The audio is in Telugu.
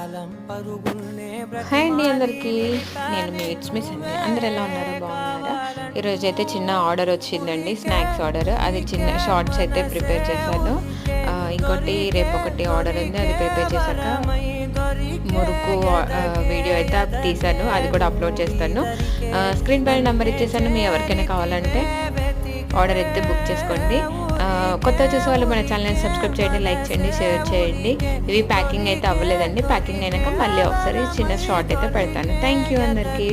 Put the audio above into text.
హాయ్ అండి అందరికీ. నేను మీ ఇట్స్ మిస్ అండి. అందరు ఎలా ఉన్నారో బాగున్నారా? ఈరోజు అయితే చిన్న ఆర్డర్ వచ్చిందండి, స్నాక్స్ ఆర్డర్. అది చిన్న షార్ట్స్ అయితే ప్రిపేర్ చేశాను. ఇంకోటి రేపు ఒకటి ఆర్డర్ ఉంది, అది ప్రిపేర్ చేశాక మురుకు వీడియో అయితే తీశాను, అది కూడా అప్లోడ్ చేస్తాను. స్క్రీన్ పైన నెంబర్ ఇచ్చేసాను, మీ ఎవరికైనా కావాలంటే ఆర్డర్ అయితే బుక్ చేసుకోండి. కొత్తగా చూసే వాళ్ళు మన ఛానల్ని సబ్స్క్రైబ్ చేయండి, లైక్ చేయండి, షేర్ చేయండి. ఇవి ప్యాకింగ్ అయితే అవ్వలేదండి, ప్యాకింగ్ అయినాక మళ్ళీ ఒకసారి చిన్న షార్ట్ అయితే పెడతాను. థ్యాంక్ యూ అందరికీ.